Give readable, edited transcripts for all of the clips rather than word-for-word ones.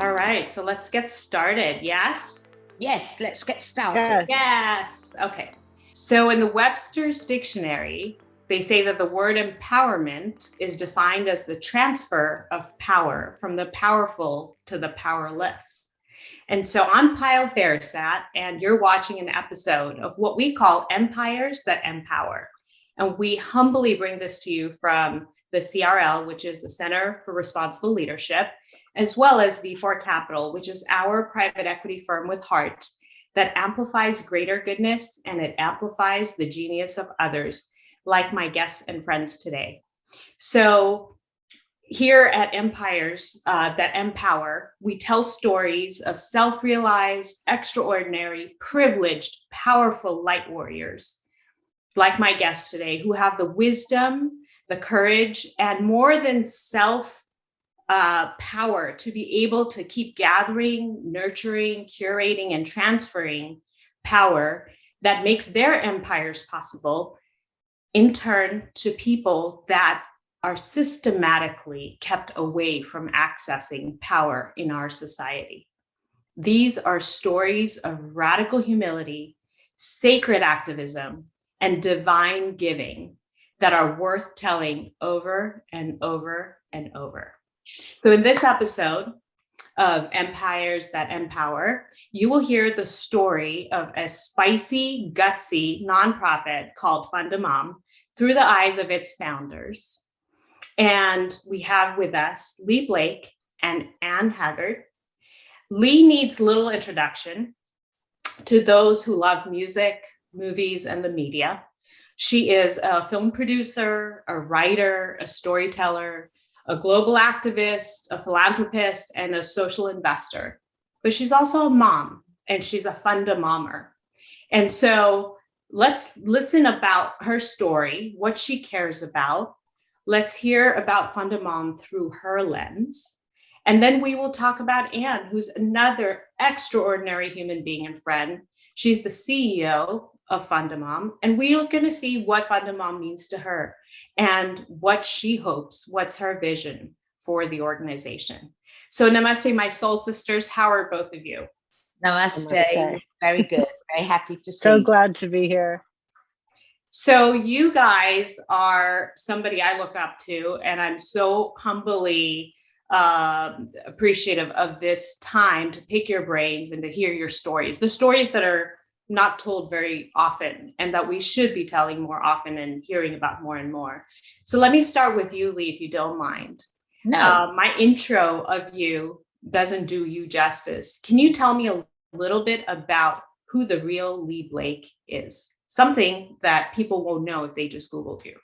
All right, so let's get started. Yes? Yes, let's get started. Yes. Okay. So in the Webster's Dictionary, they say that the word empowerment is defined as the transfer of power from the powerful to the powerless. And so I'm Payel Farasat, and you're watching an episode of what we call Empires That Empower. And we humbly bring this to you from the CRL, which is the Center for Responsible Leadership, as well as V4 Capital, which is our private equity firm with heart that amplifies greater goodness and it amplifies the genius of others, like my guests and friends today. So here at Empires That Empower, we tell stories of self-realized, extraordinary, privileged, powerful light warriors, like my guests today, who have the wisdom, the courage, and more than power to be able to keep gathering, nurturing, curating, and transferring power that makes their empires possible, in turn to people that are systematically kept away from accessing power in our society. These are stories of radical humility, sacred activism, and divine giving that are worth telling over and over and over. So in this episode of Empires That Empower, you will hear the story of a spicy, gutsy nonprofit called Fund a Mom through the eyes of its founders. And we have with us Leigh Blake and Anne Haggart. Leigh needs little introduction to those who love music, movies, and the media. She is a film producer, a writer, a storyteller, a global activist, a philanthropist, and a social investor. But she's also a mom, and she's a Fund a Mommer. And so let's listen about her story, what she cares about. Let's hear about Fund a Mom through her lens. And then we will talk about Anne, who's another extraordinary human being and friend. She's the CEO of Fund a Mom, and we are going to see what Fund a Mom means to her and what she hopes, what's her vision for the organization. So namaste, my soul sisters. How are both of you? Namaste. Namaste. Very good. Very happy to see So glad to be here. So you guys are somebody I look up to, and I'm so humbly appreciative of this time to pick your brains and to hear your stories, the stories that are not told very often and that we should be telling more often and hearing about more and more. So let me start with you, Leigh, if you don't mind. No. My intro of you doesn't do you justice. Can you tell me a little bit about who the real Leigh Blake is? Something that people won't know if they just Googled you.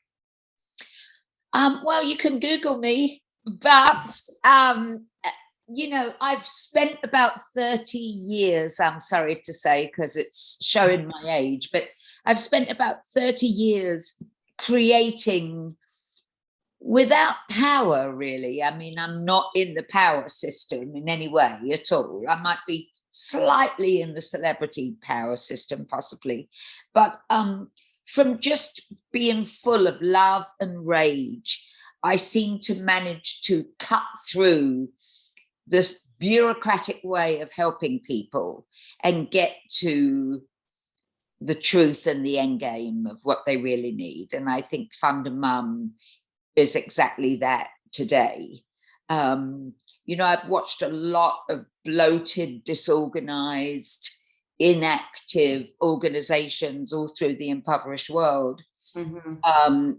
Well, you can Google me, but you know, I've spent about 30 years, I'm sorry to say, because it's showing my age, but I've spent about 30 years creating without power, really. I mean, I'm not in the power system in any way at all. I might be slightly in the celebrity power system, possibly, but from just being full of love and rage, I seem to manage to cut through this bureaucratic way of helping people and get to the truth and the end game of what they really need. And I think Fund a Mum is exactly that today. You know, I've watched a lot of bloated, disorganized, inactive organizations all through the impoverished world. Mm-hmm.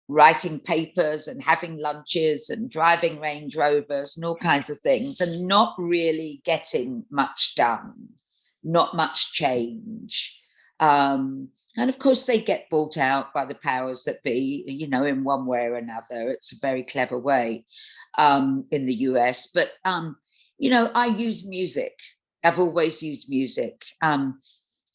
Writing papers and having lunches and driving Range Rovers and all kinds of things, and not really getting much done, not much change. And of course, they get bought out by the powers that be, you know, in one way or another. It's a very clever way in the US. But, you know, I use music. I've always used music.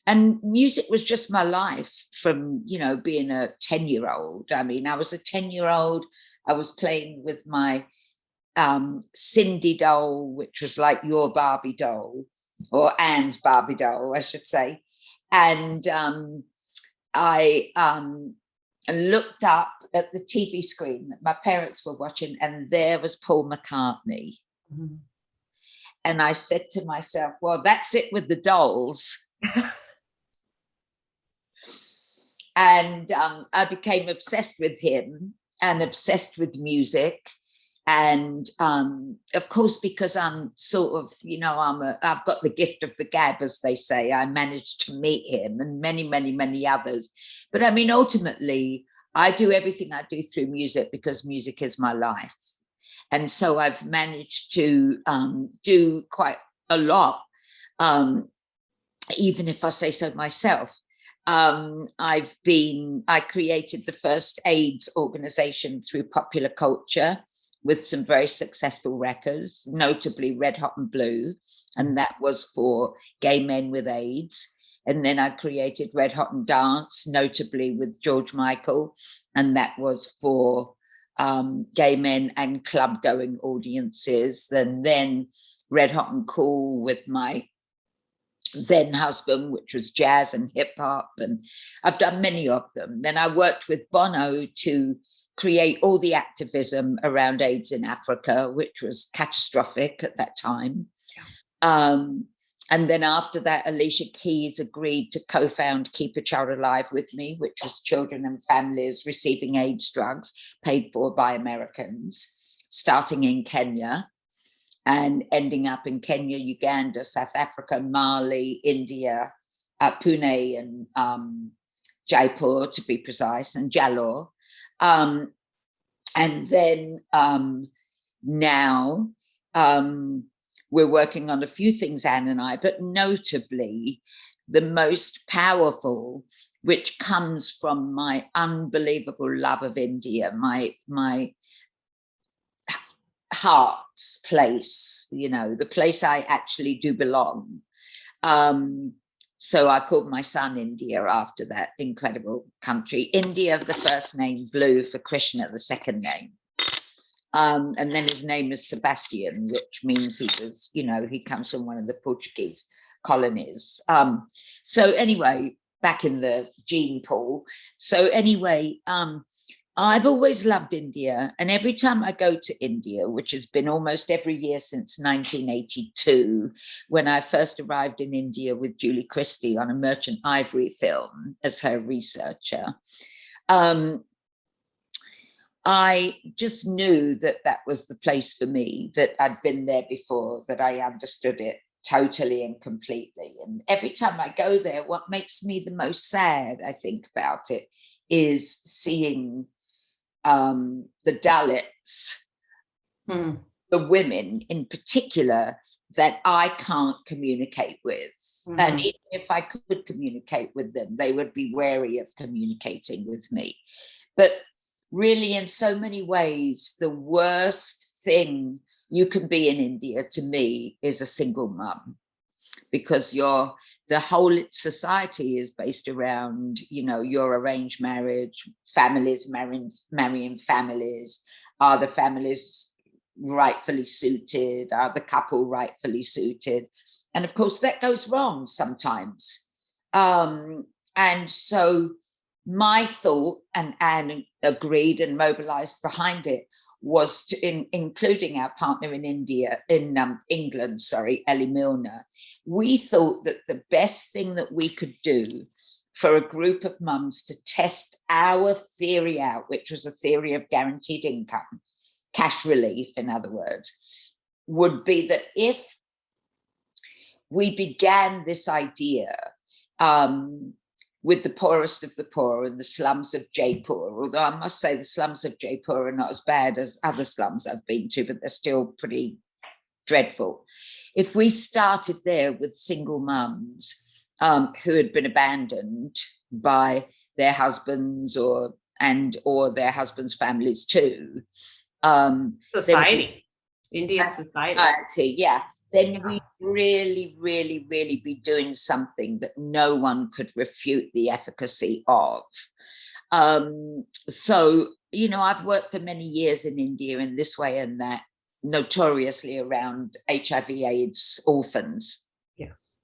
And music was just my life from, you know, being a 10-year-old. I mean, I was a 10-year-old. I was playing with my Cindy doll, which was like your Barbie doll, or Anne's Barbie doll, I should say. And I looked up at the TV screen that my parents were watching, and there was Paul McCartney. Mhm. And I said to myself, well, that's it with the dolls. And I became obsessed with him and obsessed with music. And of course, because I'm sort of, I've got the gift of the gab, as they say, I managed to meet him and many, many, many others. But I mean, ultimately, I do everything I do through music because music is my life. And so I've managed to do quite a lot, even if I say so myself. I created the first AIDS organization through popular culture with some very successful records, notably Red Hot and Blue, and that was for gay men with AIDS. And then I created Red Hot and Dance, notably with George Michael, and that was for gay men and club going audiences. And then Red Hot and Cool with my then husband, which was jazz and hip hop, and I've done many of them. Then I worked with Bono to create all the activism around AIDS in Africa, which was catastrophic at that time. Yeah. And then after that, Alicia Keys agreed to co-found Keep a Child Alive with me, which was children and families receiving AIDS drugs paid for by Americans, starting in Kenya and ending up in Kenya, Uganda, South Africa, Mali, India, Pune and Jaipur, to be precise, and Jalore. And then now we're working on a few things, Anne and I, but notably the most powerful, which comes from my unbelievable love of India, my heart's place, the place I actually do belong. So I called my son India after that incredible country. India, the first name, Blue for Krishna, the second name. And then his name is Sebastian, which means he was, he comes from one of the Portuguese colonies. So anyway, back in the gene pool. So anyway, I've always loved India. And every time I go to India, which has been almost every year since 1982, when I first arrived in India with Julie Christie on a Merchant Ivory film as her researcher, I just knew that that was the place for me, that I'd been there before, that I understood it totally and completely. And every time I go there, what makes me the most sad, I think, about it is seeing the Dalits, the women in particular, that I can't communicate with. And even if I could communicate with them, they would be wary of communicating with me. But really, in so many ways, the worst thing you can be in India, to me, is a single mum, because the whole society is based around, your arranged marriage, families marrying families. Are the families rightfully suited? Are the couple rightfully suited? And of course, that goes wrong sometimes. And so my thought, and Anne agreed and mobilized behind it, was to, including our partner in England, Ellie Milner. We thought that the best thing that we could do for a group of mums to test our theory out, which was a theory of guaranteed income, cash relief, in other words, would be that if we began this idea with the poorest of the poor in the slums of Jaipur, although I must say the slums of Jaipur are not as bad as other slums I've been to, but they're still pretty dreadful. If we started there with single mums who had been abandoned by their husbands or their husbands' families too. Society, Indian society. Yeah. Then we really, really, really be doing something that no one could refute the efficacy of. So, I've worked for many years in India in this way and that, notoriously around HIV/AIDS orphans. Yes.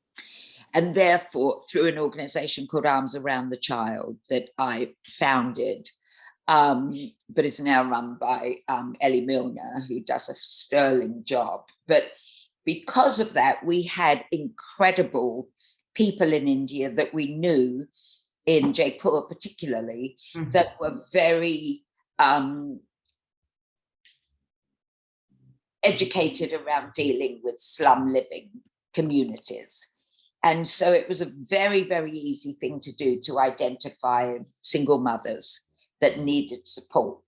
And therefore, through an organization called Arms Around the Child that I founded, but it's now run by Ellie Milner, who does a sterling job. But because of that, we had incredible people in India that we knew, in Jaipur particularly, that were very educated around dealing with slum living communities. And so it was a very, very easy thing to do, to identify single mothers that needed support.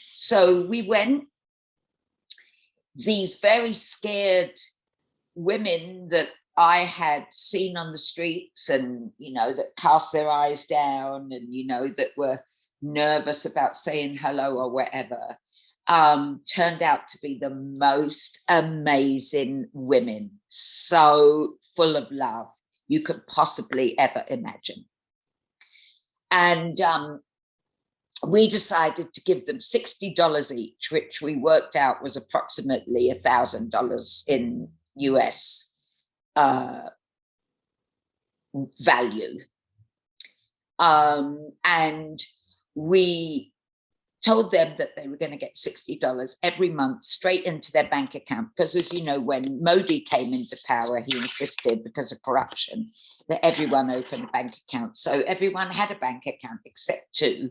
So we went, these very scared women that I had seen on the streets, and, you know, that cast their eyes down, and, you know, that were nervous about saying hello or whatever, turned out to be the most amazing women, so full of love you could possibly ever imagine. And we decided to give them $60 each, which we worked out was approximately $1,000 in US value. And we told them that they were going to get $60 every month straight into their bank account. Because, as you know, when Modi came into power, he insisted, because of corruption, that everyone open a bank account. So everyone had a bank account except two.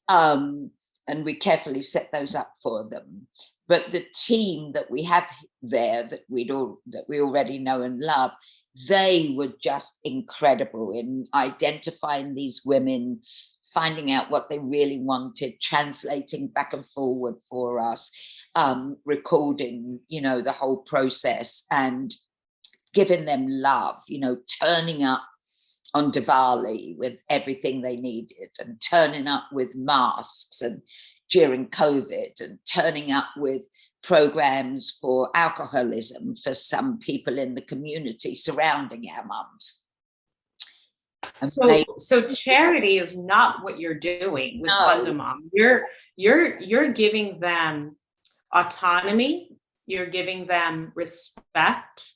And we carefully set those up for them. But the team that we have there, that we already know and love, they were just incredible in identifying these women, finding out what they really wanted, translating back and forward for us, recording, you know, the whole process, and giving them love, you know, turning up on Diwali with everything they needed, and turning up with masks and during COVID, and turning up with programs for alcoholism for some people in the community surrounding our mums. So charity is not what you're doing with Fund a Mom. You're giving them autonomy, you're giving them respect,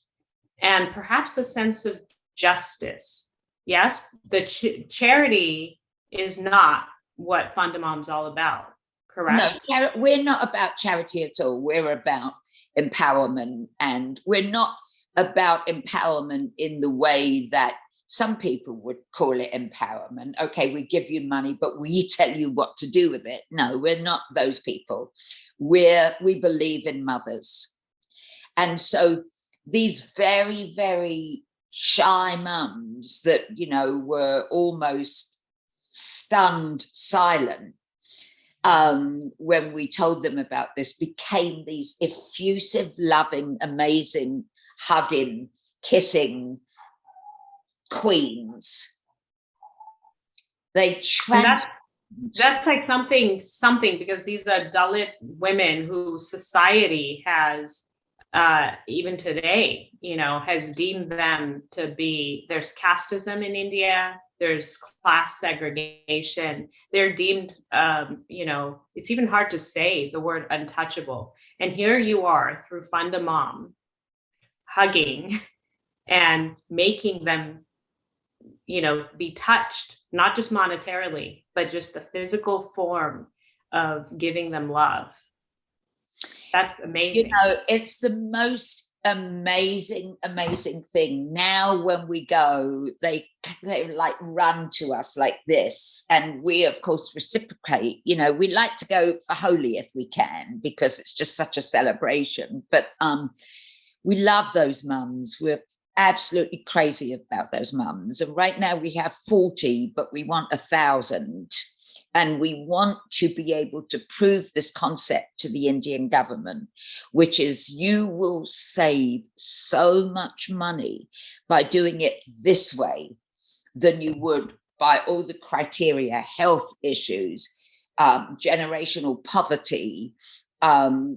and perhaps a sense of justice. Yes, the charity is not what Fund a Mom's all about, correct? No, we're not about charity at all. We're about empowerment, and we're not about empowerment in the way that some people would call it empowerment. Okay, we give you money, but we tell you what to do with it. No, we're not those people. We believe in mothers. And so these very, very shy mums that, you know, were almost stunned silent when we told them about this, became these effusive, loving, amazing, hugging, kissing queens. That's like something, because these are Dalit women who society has even today, you know, has deemed them to be, there's casteism in India, there's class segregation, they're deemed, you know, it's even hard to say the word untouchable. And here you are, through Fund a Mom, hugging and making them, you know, be touched, not just monetarily, but just the physical form of giving them love. That's amazing. You know, it's the most amazing thing. Now when we go, they like run to us like this, and we of course reciprocate. You know, we like to go for Holi if we can, because it's just such a celebration. But we love those mums. We're absolutely crazy about those mums. And right now we have 40, but we want 1,000. And we want to be able to prove this concept to the Indian government, which is, you will save so much money by doing it this way than you would by all the criteria, health issues, generational poverty,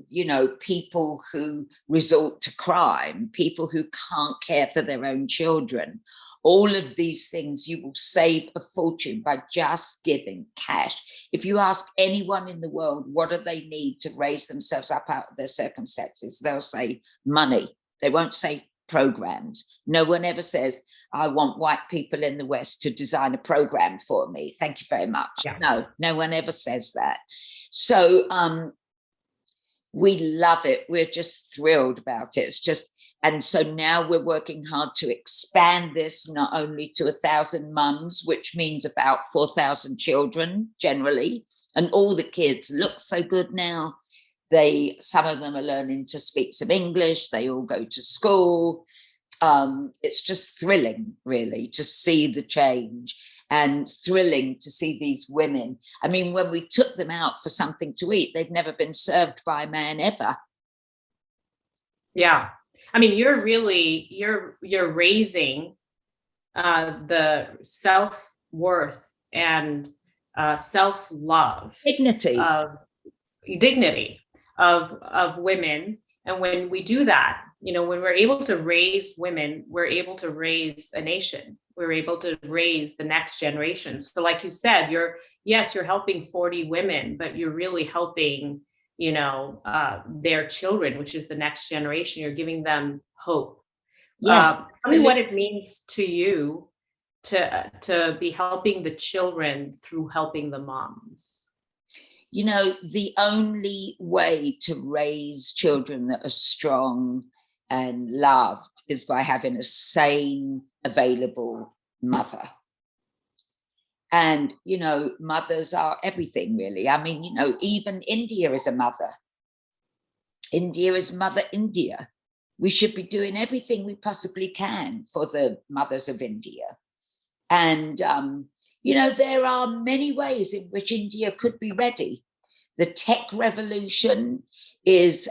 you know, people who resort to crime, people who can't care for their own children. All of these things, you will save a fortune by just giving cash. If you ask anyone in the world, what do they need to raise themselves up out of their circumstances, they'll say money. They won't say programs. No one ever says, I want white people in the West to design a program for me. Thank you very much. Yeah. No one ever says that. So we love it. We're just thrilled about it. It's just, and so now we're working hard to expand this not only to 1,000 mums, which means about 4,000 children generally, and all the kids look so good now. Some of them are learning to speak some English. They all go to school. It's just thrilling, really, to see the change, and thrilling to see these women. I mean, when we took them out for something to eat, they'd never been served by a man ever. Yeah. I mean, you're raising the self-worth and self-love, dignity of women. And when we do that, you know, when we're able to raise women, we're able to raise a nation. We're able to raise the next generation. So like you said, you're helping 40 women, but you're really helping, you know, their children, which is the next generation. You're giving them hope. Yes. Tell me what it means to you to be helping the children through helping the moms. You know, the only way to raise children that are strong and loved is by having a sane, available mother. And, you know, mothers are everything, really. I mean, you know, even India is a mother. India is Mother India. We should be doing everything we possibly can for the mothers of India. And, you know, there are many ways in which India could be ready. The tech revolution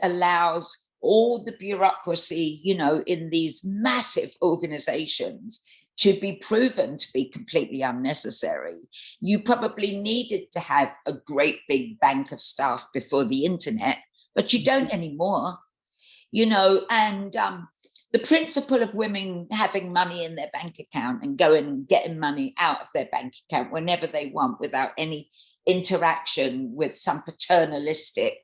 allows all the bureaucracy, you know, in these massive organizations to be proven to be completely unnecessary. You probably needed to have a great big bank of staff before the internet, but you don't anymore, you know. And the principle of women having money in their bank account and going and getting money out of their bank account whenever they want without any interaction with some paternalistic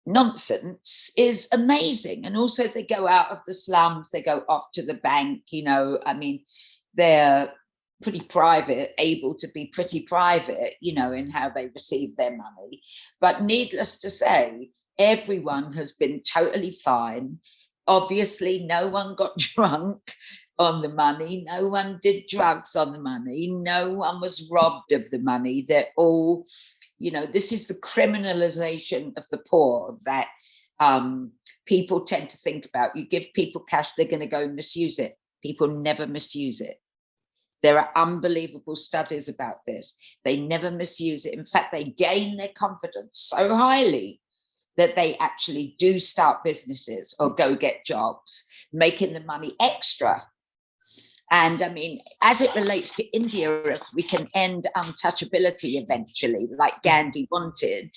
nonsense is amazing. And also they go out of the slums, they go off to the bank, you know. I mean, they're pretty private, able to be pretty private, you know, in how they receive their money. But needless to say, everyone has been totally fine. Obviously, no one got drunk on the money. No one did drugs on the money. No one was robbed of the money. They're all, you know, this is the criminalization of the poor that people tend to think about. You give people cash, they're going to go misuse it. People never misuse it. There are unbelievable studies about this. They never misuse it. In fact, they gain their confidence so highly that they actually do start businesses or go get jobs, making the money extra. And I mean, as it relates to India, if we can end untouchability eventually, like Gandhi wanted,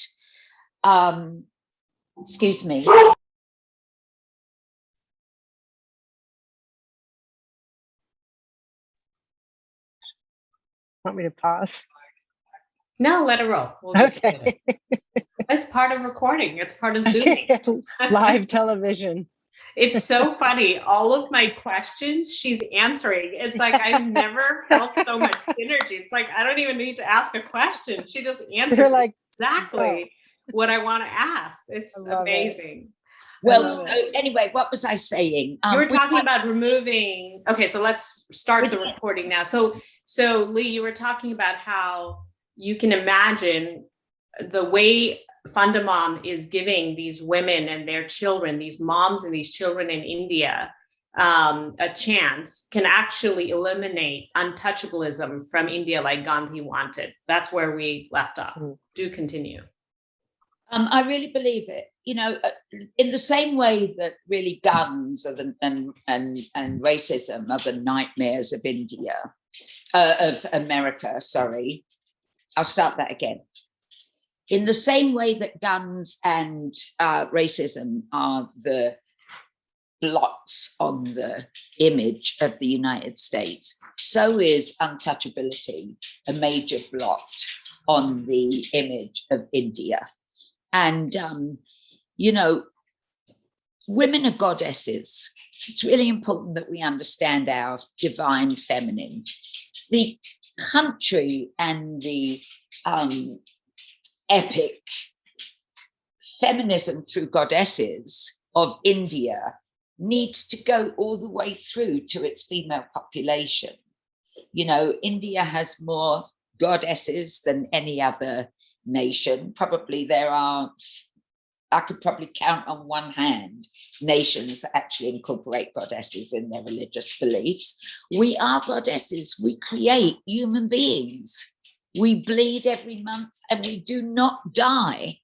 excuse me. Want me to pause? No, let it roll. We'll just okay. It's part of recording. It's part of Zooming. Live television. It's so funny. All of my questions she's answering. It's like I've never felt so much synergy. It's like I don't even need to ask a question. She just answers like, exactly what I want to ask. It's amazing. Well, so anyway, what was I saying? You were talking about removing. Okay, so let's start the recording now. So Leigh, you were talking about how you can imagine the way Fundamom is giving these women and their children, these moms and these children in India, a chance can actually eliminate untouchabilism from India like Gandhi wanted. That's where we left off. Do continue. I really believe it. You know, in the same way that really guns are and racism are the nightmares of India, of America, sorry. I'll start that again. In the same way that guns and racism are the blots on the image of the United States, so is untouchability a major blot on the image of India. And, you know, women are goddesses. It's really important that we understand our divine feminine. The country and the epic feminism through goddesses of India needs to go all the way through to its female population. You know, India has more goddesses than any other nation. Probably I could probably count on one hand nations that actually incorporate goddesses in their religious beliefs. We are goddesses. We create human beings. We bleed every month and we do not die.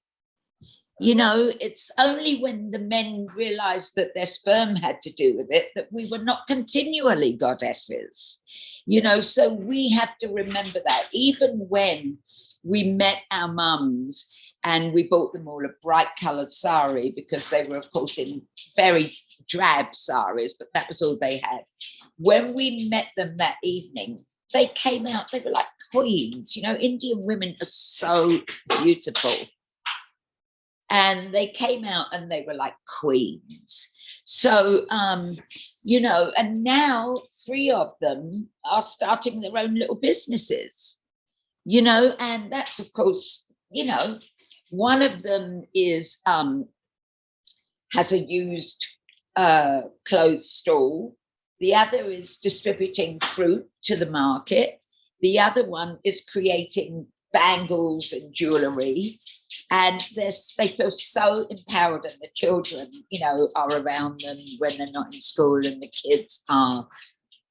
You know, it's only when the men realized that their sperm had to do with it that we were not continually goddesses. You know, so we have to remember that even when we met our mums and we bought them all a bright coloured sari, because they were, of course, in very drab saris, but that was all they had. When we met them that evening, they came out, they were like queens. You know, Indian women are so beautiful. And they came out and they were like queens. So, you know, and now 3 of them are starting their own little businesses, you know, and that's, of course, you know, one of them is, has a used clothes stall. The other is distributing fruit to the market. The other one is creating bangles and jewelry, and they feel so empowered, and the children, you know, are around them when they're not in school, and the kids are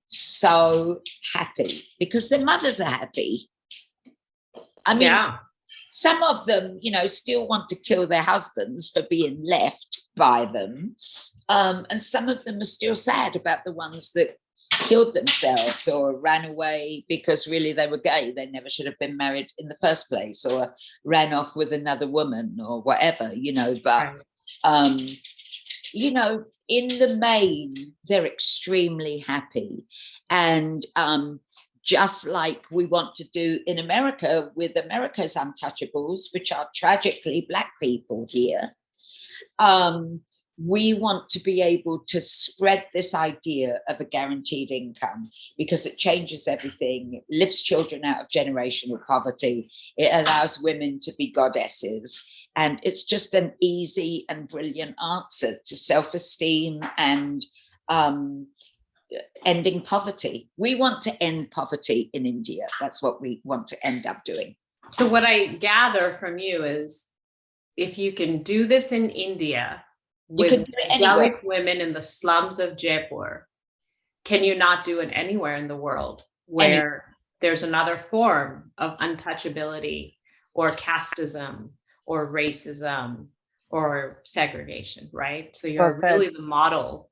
so happy because their mothers are happy. I mean, yeah. Some of them, you know, still want to kill their husbands for being left by them, and some of them are still sad about the ones that killed themselves or ran away because really they were gay. They never should have been married in the first place, or ran off with another woman or whatever, you know. But, you know, in the main, they're extremely happy. And just like we want to do in America with America's Untouchables, which are tragically Black people here, we want to be able to spread this idea of a guaranteed income because it changes everything, lifts children out of generational poverty. It allows women to be goddesses. And it's just an easy and brilliant answer to self-esteem and ending poverty. We want to end poverty in India. That's what we want to end up doing. So what I gather from you is if you can do this in India, with Dalit women in the slums of Jaipur, can you not do it anywhere in the world where there's another form of untouchability or casteism or racism or segregation, right? So you're really the model,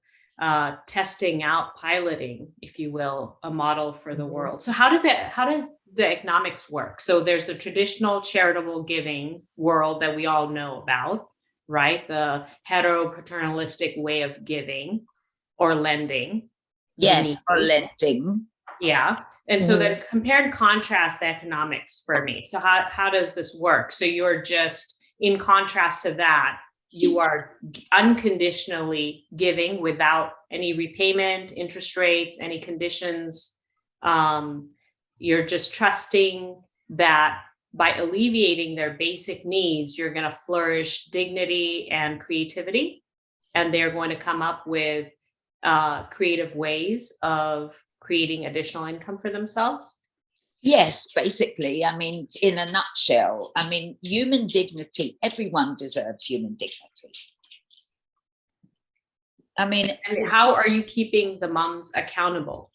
testing out, piloting, if you will, a model for the world. So how does the economics work? So there's the traditional charitable giving world that we all know about, right? The heteropaternalistic way of giving or lending. Yes, or lending. Yeah. And so then compare and contrast the economics for me. So how does this work? So you're just, in contrast to that, you are unconditionally giving without any repayment, interest rates, any conditions. You're just trusting that by alleviating their basic needs, you're going to flourish dignity and creativity, and they're going to come up with creative ways of creating additional income for themselves? Yes, basically. I mean, in a nutshell, I mean, human dignity, everyone deserves human dignity. I mean, and how are you keeping the mums accountable?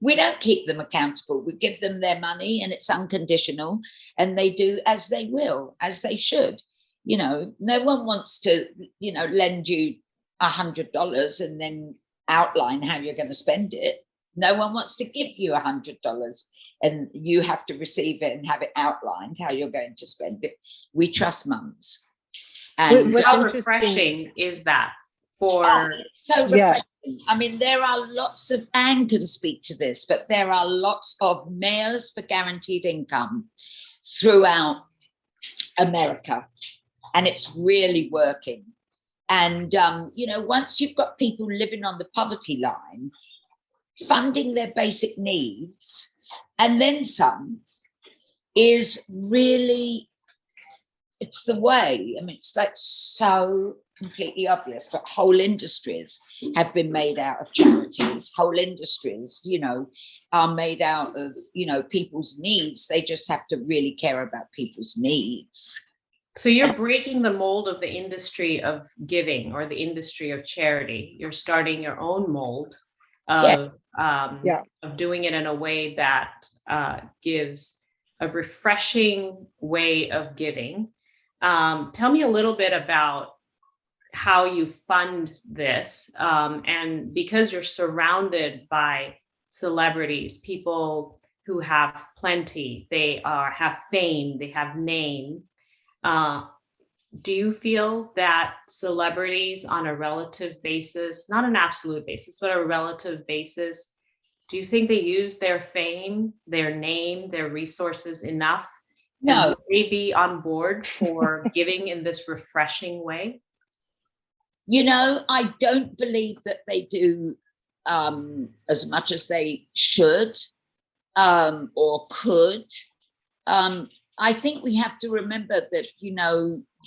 We don't keep them accountable. We give them their money and it's unconditional, and they do as they will, as they should. You know, no one wants to, you know, lend you $100 and then outline how you're going to spend it. No one wants to give you $100 and you have to receive it and have it outlined how you're going to spend it. We trust mums. And how refreshing is that for... it's so refreshing. I mean, there are lots of, Anne can speak to this, but there are lots of mayors for guaranteed income throughout America, and it's really working. And, once you've got people living on the poverty line, funding their basic needs and then some is really, it's the way. I mean, it's like so completely obvious, but whole industries have been made out of charities. Whole industries, are made out of, people's needs. They just have to really care about people's needs. So you're breaking the mold of the industry of giving or the industry of charity. You're starting your own mold of, of doing it in a way that gives a refreshing way of giving. Tell me a little bit about how you fund this. And because you're surrounded by celebrities, people who have plenty, they have fame, they have name. Do you feel that celebrities on a relative basis, not an absolute basis, but a relative basis, do you think they use their fame, their name, their resources enough? No. And would they be on board for giving in this refreshing way? I don't believe that they do as much as they should or could. I think we have to remember that,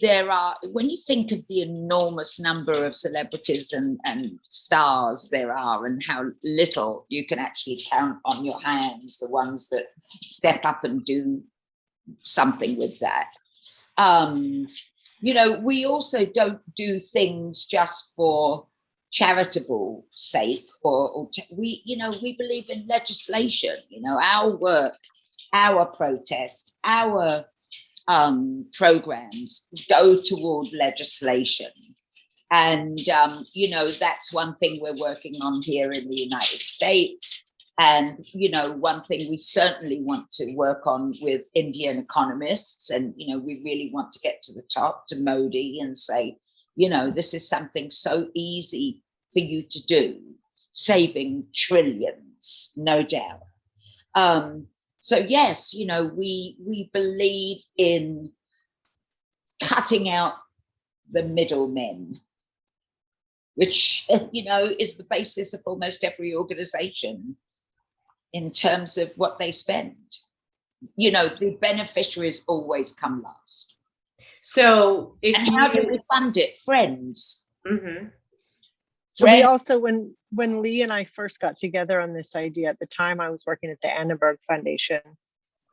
there are, when you think of the enormous number of celebrities and stars there are, and how little you can actually count on your hands, the ones that step up and do something with that. We also don't do things just for charitable sake, or we believe in legislation. Our work, our protest, our programs go toward legislation. And, that's one thing we're working on here in the United States. And, one thing we certainly want to work on with Indian economists. And, we really want to get to the top, to Modi, and say, this is something so easy for you to do, saving trillions, no doubt. So yes, we believe in cutting out the middlemen, which, is the basis of almost every organization in terms of what they spend. The beneficiaries always come last. So how do we fund it? Friends. Mm-hmm. So we also, when Leigh and I first got together on this idea, at the time I was working at the Annenberg Foundation,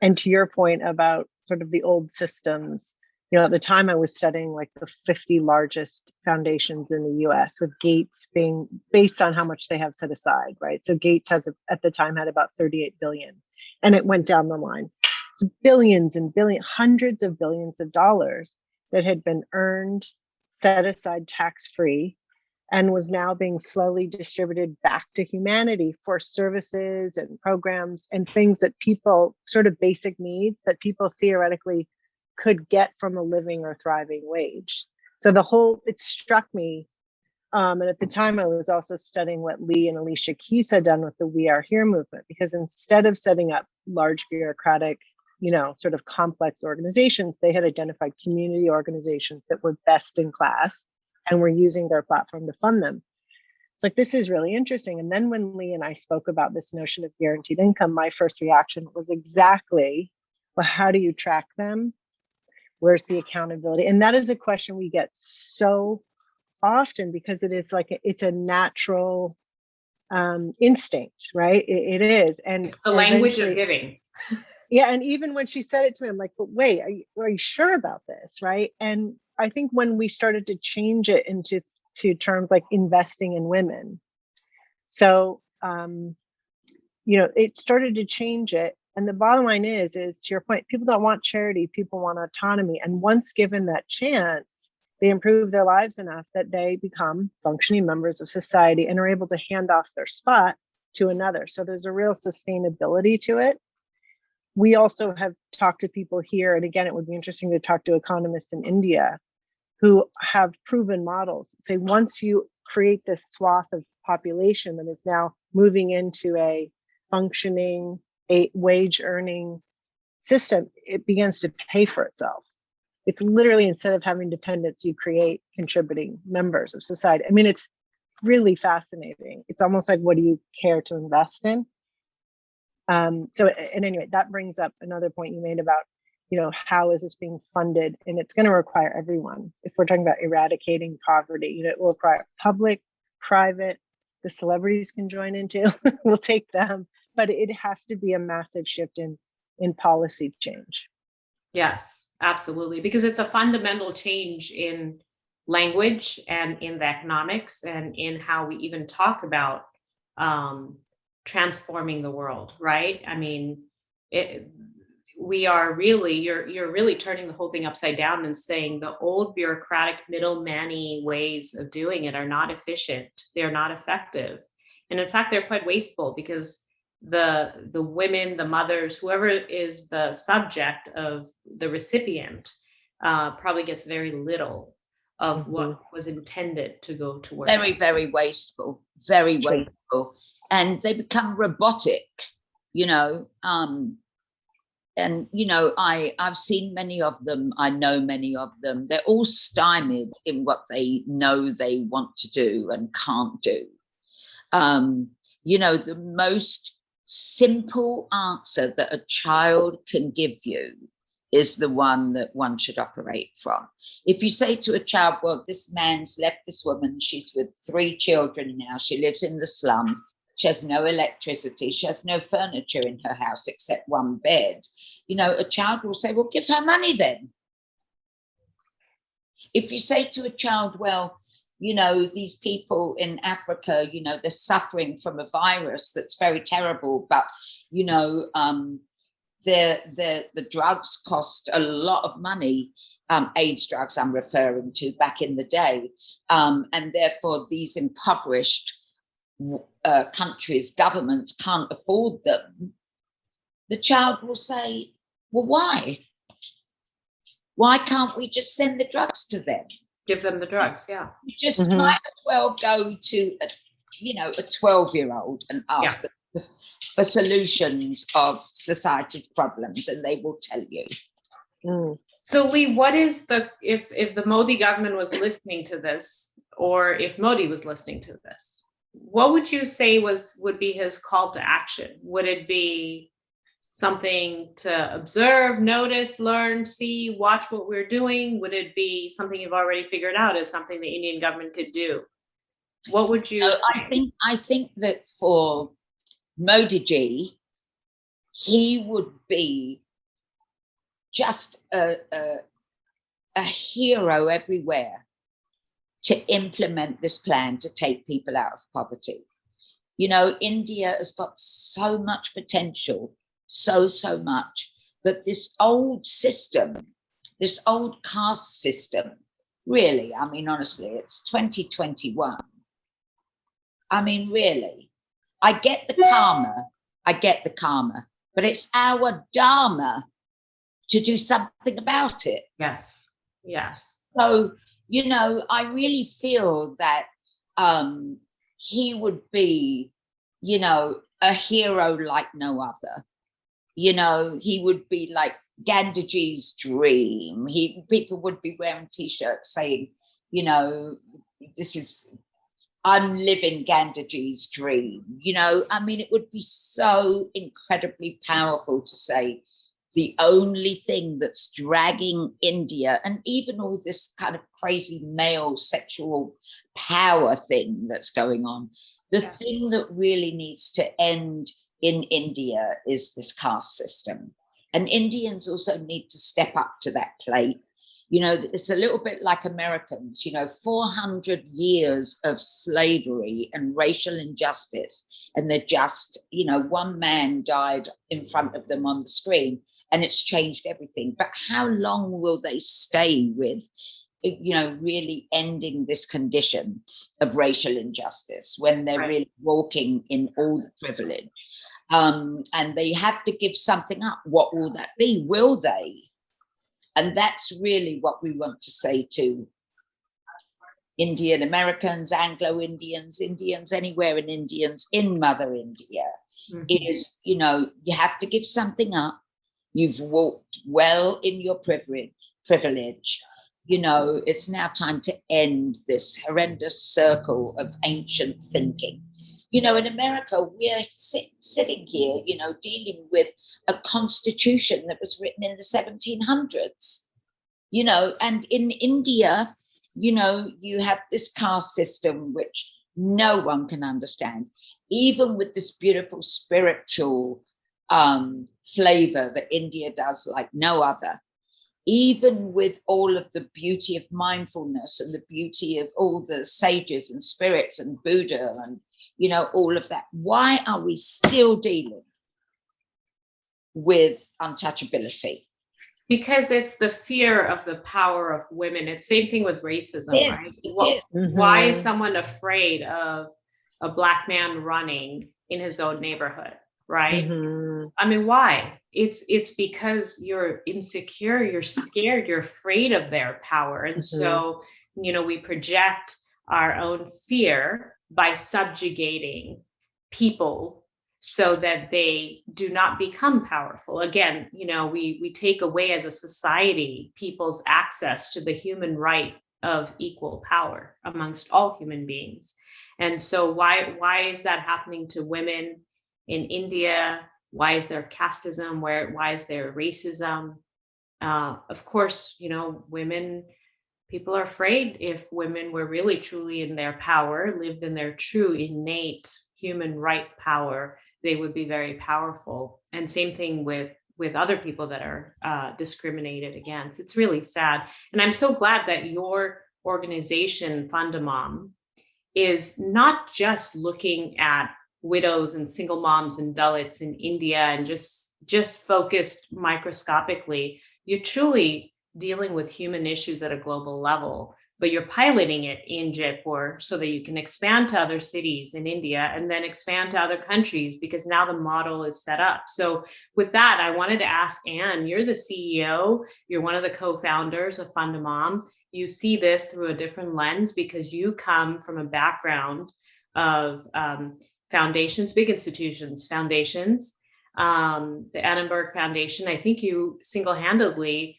and to your point about sort of the old systems, at the time I was studying like the 50 largest foundations in the US, with Gates being based on how much they have set aside, right? So Gates at the time had about 38 billion, and it went down the line. So billions and billions, hundreds of billions of dollars that had been earned, set aside tax-free, and was now being slowly distributed back to humanity for services and programs and things that people, sort of basic needs that people theoretically could get from a living or thriving wage. So it struck me. And at the time I was also studying what Leigh and Alicia Keys had done with the We Are Here movement, because instead of setting up large bureaucratic, sort of complex organizations, they had identified community organizations that were best in class and were using their platform to fund them. It's like, this is really interesting. And then when Leigh and I spoke about this notion of guaranteed income, my first reaction was exactly, well, how do you track them? Where's the accountability? And that is a question we get so often, because it is like, it's a natural instinct, right? It is. And it's the language of giving. Yeah. And even when she said it to me, I'm like, but wait, are you sure about this? Right. And I think when we started to change it into terms like investing in women, so it started to change it. And the bottom line is to your point, people don't want charity, people want autonomy. And once given that chance, they improve their lives enough that they become functioning members of society and are able to hand off their spot to another. So there's a real sustainability to it. We also have talked to people here, and again, it would be interesting to talk to economists in India who have proven models. Say, once you create this swath of population that is now moving into a functioning, a wage earning system, it begins to pay for itself. It's literally, instead of having dependents, you create contributing members of society. I mean, it's really fascinating. It's almost like, what do you care to invest in? So, and anyway, that brings up another point you made about, how is this being funded? And it's going to require everyone. If we're talking about eradicating poverty, it will require public, private, the celebrities can join into, we'll take them, but it has to be a massive shift in policy change. Yes, absolutely. Because it's a fundamental change in language and in the economics and in how we even talk about transforming the world, right? I mean, you're really turning the whole thing upside down and saying the old bureaucratic middleman-y ways of doing it are not efficient. They're not effective. And in fact, they're quite wasteful, because the women, the mothers, whoever is the subject of the recipient probably gets very little of what was intended to go towards. Very, very wasteful, very wasteful. And they become robotic, and, I've seen many of them. I know many of them. They're all stymied in what they know they want to do and can't do. The most simple answer that a child can give you is the one that one should operate from. If you say to a child, well, this man's left this woman, she's with 3 children now, she lives in the slums, she has no electricity, she has no furniture in her house except one bed, a child will say, well, give her money then. If you say to a child, well, these people in Africa, they're suffering from a virus that's very terrible, but, the drugs cost a lot of money, AIDS drugs I'm referring to, back in the day. And therefore these impoverished countries, governments can't afford them. The child will say, well, why? Why can't we just send the drugs to them? Give them the drugs, yeah. You just might as well go to a 12-year-old and ask them for solutions of society's problems, and they will tell you. So Leigh, what is if the Modi government was listening to this, or if Modi was listening to this, what would you say would be his call to action? Would it be something to observe, notice, learn, see, watch what we're doing? Would it be something you've already figured out as something the Indian government could do? What would you say? I think that for Modi ji, he would be just a hero everywhere to implement this plan to take people out of poverty. India has got so much potential, so much, but this old system, this old caste system, really, I mean, honestly, it's 2021. I mean, really, I get the karma, but it's our dharma to do something about it. Yes. So, I really feel that he would be, a hero like no other. He would be like Gandhiji's dream. People would be wearing T-shirts saying, I'm living Gandhiji's dream. I mean, it would be so incredibly powerful to say the only thing that's dragging India, and even all this kind of crazy male sexual power thing that's going on, the thing that really needs to end in India is this caste system. And Indians also need to step up to that plate. It's a little bit like Americans, 400 years of slavery and racial injustice. And they're just, one man died in front of them on the screen, and it's changed everything. But how long will they stay with, really ending this condition of racial injustice when they're really walking in all the privilege? And they have to give something up. What will that be? Will they? And that's really what we want to say to Indian Americans, Anglo-Indians, Indians anywhere, and Indians in Mother India, is, you have to give something up. You've walked well in your privilege. privilege. You know, it's now time to end this horrendous circle of ancient thinking. You know, in America, we're sitting here, you know, dealing with a constitution that was written in the 1700s, you know, and in India, you know, you have this caste system, which no one can understand, even with this beautiful spiritual flavor that India does like no other. Even with all of the beauty of mindfulness and the beauty of all the sages and spirits and Buddha and, you know, all of that, why are we still dealing with untouchability? Because it's the fear of the power of women. It's same thing with racism, right? Why is someone afraid of a Black man running in his own neighborhood, right? I mean, why? It's because you're insecure, you're scared, you're afraid of their power. And so, you know, we project our own fear by subjugating people so that they do not become powerful. Again, you know, we take away as a society people's access to the human right of equal power amongst all human beings. And so why is that happening to women in India? Why is there casteism? Why is there racism? Of course, you know, people are afraid if women were really truly in their power, lived in their true innate human right power, they would be very powerful. And same thing with other people that are discriminated against. It's really sad. And I'm so glad that your organization, Fundamom, is not just looking at widows and single moms and Dalits in India and just focused microscopically. You're truly dealing with human issues at a global level, but you're piloting it in Jaipur so that you can expand to other cities in India and then expand to other countries, because now the model is set up. So with that, I wanted to ask Anne, you're the CEO, you're one of the co-founders of Fundamom. You see this through a different lens because you come from a background of foundations, big institutions, foundations. The Annenberg Foundation, I think you single-handedly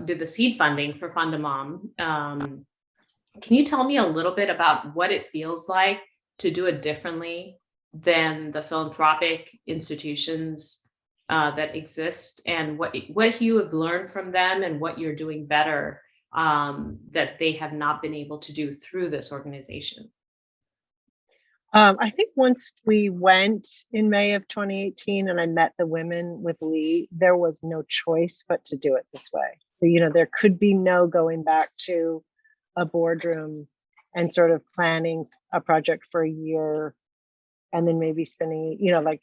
did the seed funding for Fundamom. Can you tell me a little bit about what it feels like to do it differently than the philanthropic institutions that exist, and what you have learned from them and what you're doing better that they have not been able to do through this organization? I think once we went in May of 2018 and I met the women with Leigh, there was no choice but to do it this way. So, you know, there could be no going back to a boardroom and sort of planning a project for a year and then maybe spending, you know, like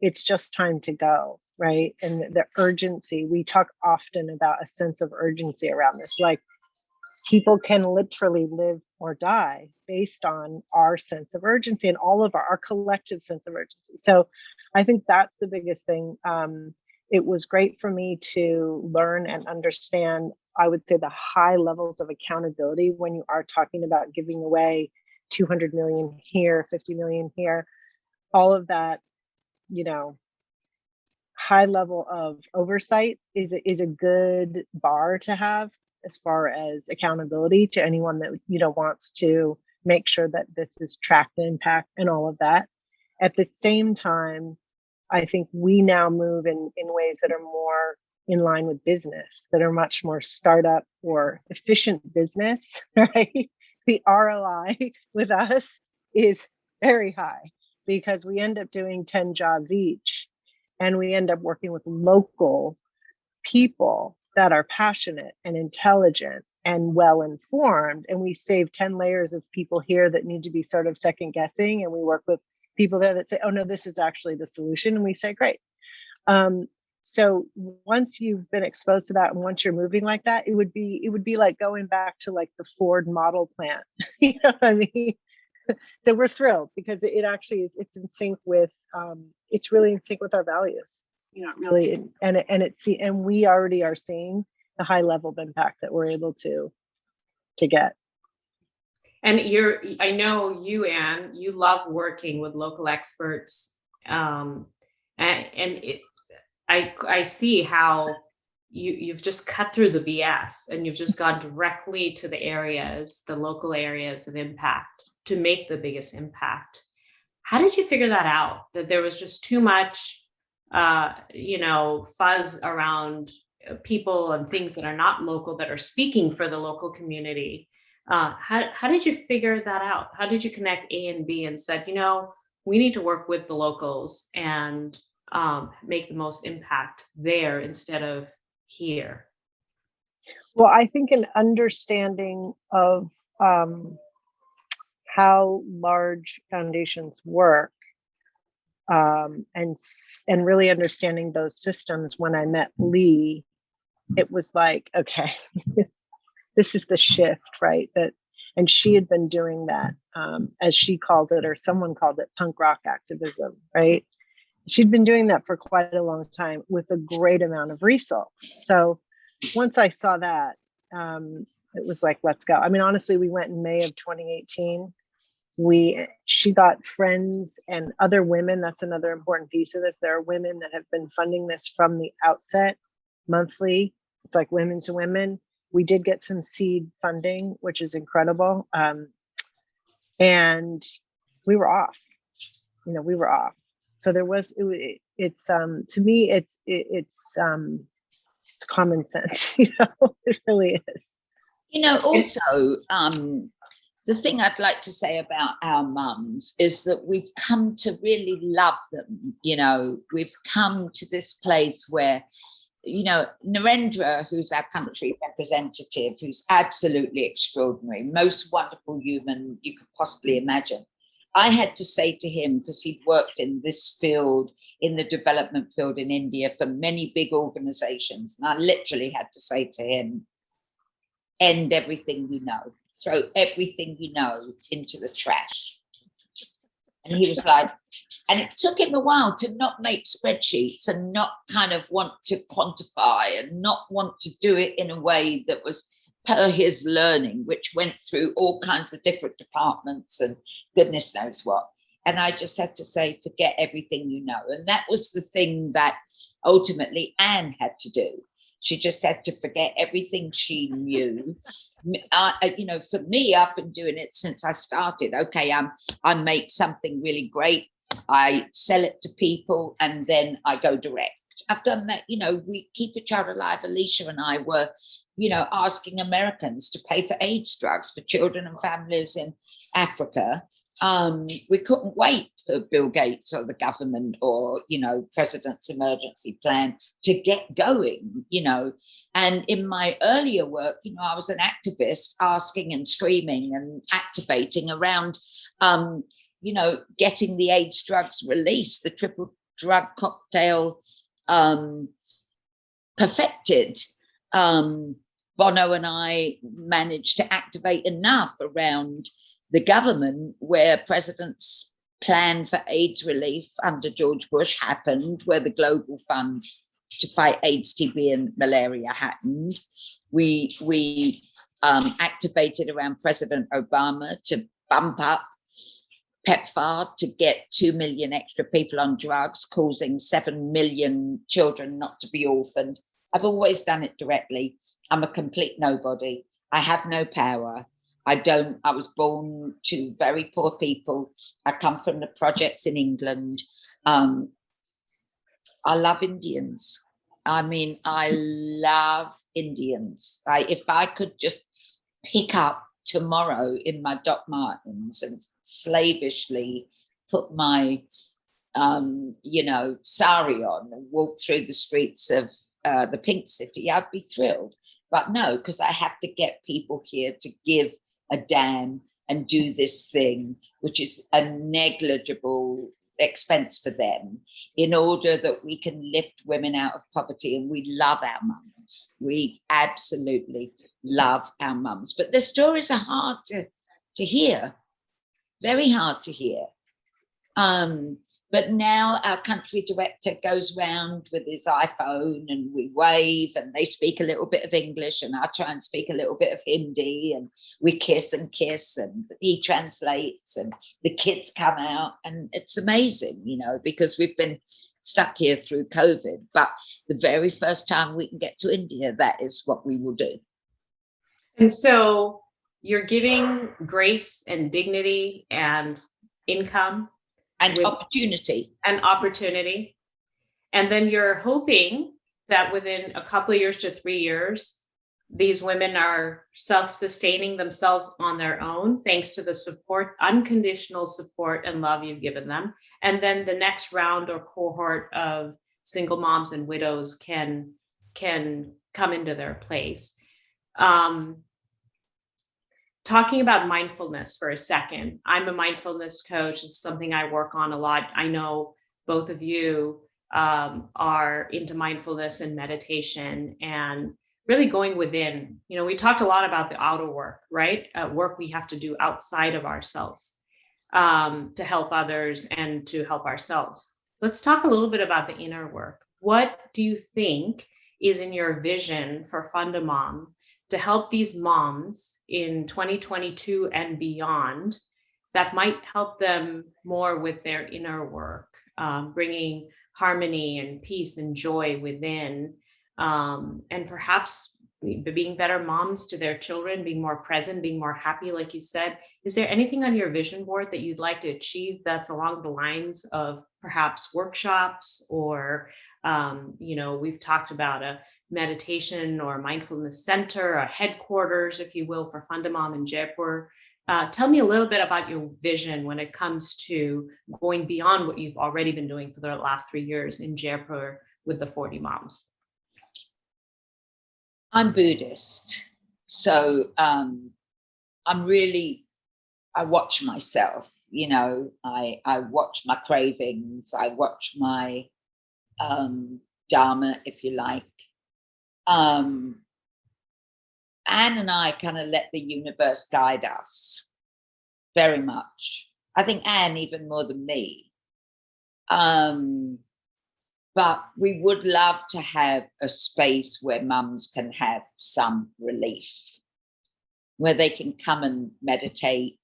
it's just time to go, right? And the urgency, we talk often about a sense of urgency around this, like people can literally live or die based on our sense of urgency and all of our collective sense of urgency. So I think that's the biggest thing. It was great for me to learn and understand, I would say, the high levels of accountability when you are talking about giving away 200 million here, 50 million here, all of that, you know, high level of oversight is a good bar to have as far as accountability to anyone that, you know, wants to make sure that this is tracked impact and all of that. At the same time, I think we now move in ways that are more in line with business, that are much more startup or efficient business, right? The ROI with us is very high because we end up doing 10 jobs each, and we end up working with local people that are passionate and intelligent and well-informed. And we save 10 layers of people here that need to be sort of second guessing. And we work with people there that say, oh no, this is actually the solution. And we say, great. So once you've been exposed to that and once you're moving like that, it would be like going back to like the Ford model plant. You know what I mean? So we're thrilled because it actually is, it's in sync with, it's really in sync with our values. You know, really, and we already are seeing the high level of impact that we're able to get. And I know you, Anne, you love working with local experts, I see how you've just cut through the BS and you've just gone directly to the areas, the local areas of impact to make the biggest impact. How did you figure that out? That there was just too much, fuzz around people and things that are not local, that are speaking for the local community. How did you figure that out? How did you connect A and B and said, we need to work with the locals and make the most impact there instead of here? Well, I think an understanding of how large foundations work, and really understanding those systems. When I met Leigh, it was like, okay, this is the shift, right? And she had been doing that, as she calls it, or someone called it, punk rock activism, right? She'd been doing that for quite a long time with a great amount of results. So once I saw that, it was like, let's go. I mean, honestly, we went in May of 2018. She got friends and other women. That's another important piece of this. There are women that have been funding this from the outset, monthly. It's like women to women. We did get some seed funding, which is incredible. And we were off. We were off. So there was. It's to me, it's common sense. It really is. Also, the thing I'd like to say about our mums is that we've come to really love them. We've come to this place where, Narendra, who's our country representative, who's absolutely extraordinary, most wonderful human you could possibly imagine. I had to say to him, because he'd worked in this field, in the development field in India for many big organizations, and I literally had to say to him, end everything you know, throw everything you know into the trash. And he was like, and it took him a while to not make spreadsheets and not kind of want to quantify and not want to do it in a way that was per his learning, which went through all kinds of different departments and goodness knows what. And I just had to say, forget everything you know. And that was the thing that ultimately Anne had to do. She just had to forget everything she knew. For me, I've been doing it since I started. Okay, I make something really great. I sell it to people and then I go direct. I've done that. We Keep a Child Alive. Alicia and I were, asking Americans to pay for AIDS drugs for children and families in Africa. We couldn't wait for Bill Gates or the government or, president's emergency plan to get going, And in my earlier work, I was an activist asking and screaming and activating around, getting the AIDS drugs released, the triple drug cocktail perfected. Bono and I managed to activate enough around the government where president's plan for AIDS relief under George Bush happened, where the Global Fund to fight AIDS, TB, and malaria happened. We activated around President Obama to bump up PEPFAR to get 2 million extra people on drugs, causing 7 million children not to be orphaned. I've always done it directly. I'm a complete nobody. I have no power. I was born to very poor people. I come from the projects in England. I love Indians. I love Indians. If I could just pick up tomorrow in my Doc Martens and slavishly put my, sari on and walk through the streets of the Pink City, I'd be thrilled. But no, because I have to get people here to give a damn and do this thing, which is a negligible expense for them, in order that we can lift women out of poverty. And we love our mums. We absolutely love our mums. But the stories are hard to hear, very hard to hear. But But now our country director goes round with his iPhone and we wave and they speak a little bit of English and I try and speak a little bit of Hindi and we kiss and he translates and the kids come out and it's amazing, you know, because we've been stuck here through COVID. But the very first time we can get to India, that is what we will do. And so you're giving grace and dignity and income and opportunity. And then you're hoping that within a couple of years to 3 years, these women are self-sustaining themselves on their own, thanks to the support, unconditional support and love you've given them. And then the next round or cohort of single moms and widows can come into their place. Talking about mindfulness for a second, I'm a mindfulness coach. It's something I work on a lot. I know both of you are into mindfulness and meditation and really going within. You know, we talked a lot about the outer work, right? Work we have to do outside of ourselves to help others and to help ourselves. Let's talk a little bit about the inner work. What do you think is in your vision for Fund a Mom to help these moms in 2022 and beyond that might help them more with their inner work, bringing harmony and peace and joy within, and perhaps being better moms to their children, being more present, being more happy, like you said? Is there anything on your vision board that you'd like to achieve that's along the lines of perhaps workshops or, you know, we've talked about a meditation or mindfulness center, a headquarters, if you will, for Fund a Mom in Jaipur. Tell me a little bit about your vision when it comes to going beyond what you've already been doing for the last 3 years in Jaipur with the 40 moms. I'm Buddhist, so I watch myself, you know, I watch my cravings, I watch my dharma, if you like. Anne and I kind of let the universe guide us very much. I think Anne even more than me. But we would love to have a space where mums can have some relief, where they can come and meditate.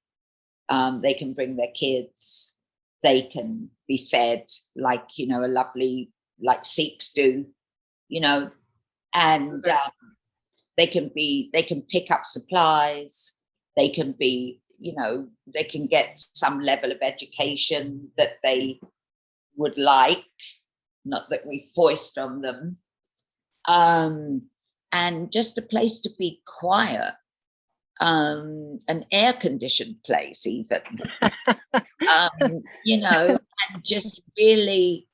They can bring their kids. They can be fed like, you know, like Sikhs do, you know, and they can pick up supplies. They can be, you know, they can get some level of education that they would like, not that we foist on them, and just a place to be quiet, an air-conditioned place even, you know, and just really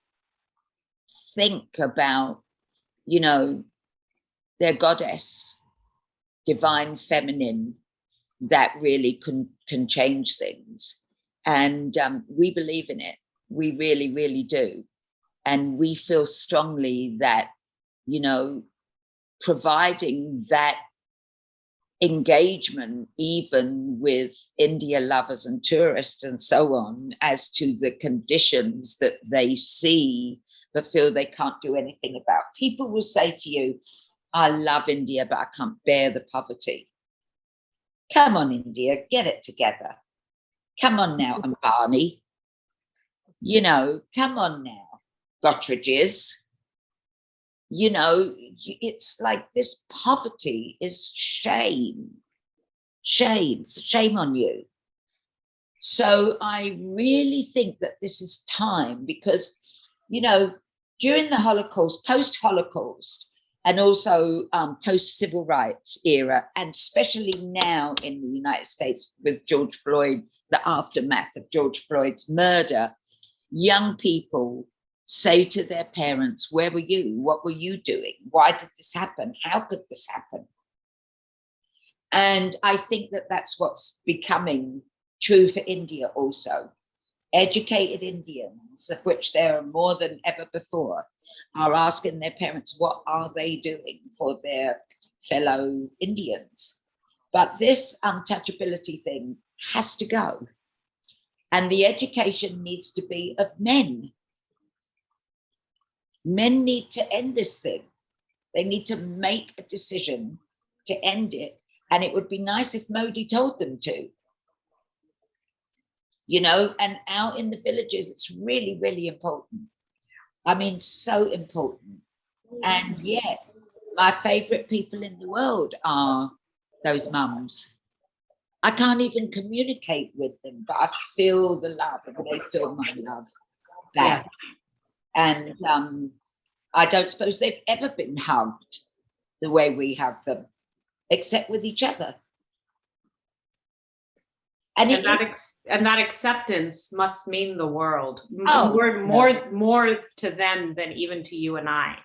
think about, you know, their goddess, divine feminine, that really can change things. And we believe in it. We really, really do. And we feel strongly that, you know, providing that engagement, even with India lovers and tourists and so on, as to the conditions that they see but feel they can't do anything about. People will say to you, I love India, but I can't bear the poverty. Come on, India, get it together. Come on now, Ambani. You know, come on now, Gottridges. You know, it's like this poverty is shame. Shame on you. So I really think that this is time because, you know, during the Holocaust, post-Holocaust, and also post-civil rights era, and especially now in the United States with George Floyd, the aftermath of George Floyd's murder, young people say to their parents, where were you? What were you doing? Why did this happen? How could this happen? And I think that that's what's becoming true for India also. Educated Indians, of which there are more than ever before, are asking their parents, what are they doing for their fellow Indians? But this untouchability thing has to go. And the education needs to be of men. Men need to end this thing. They need to make a decision to end it. And it would be nice if Modi told them to. You know, and out in the villages, it's really, really important. I mean, so important. And yet, my favorite people in the world are those mums. I can't even communicate with them, but I feel the love and they feel my love back. Yeah. And I don't suppose they've ever been hugged the way we have them, except with each other. And that acceptance must mean the world. More to them than even to you and I.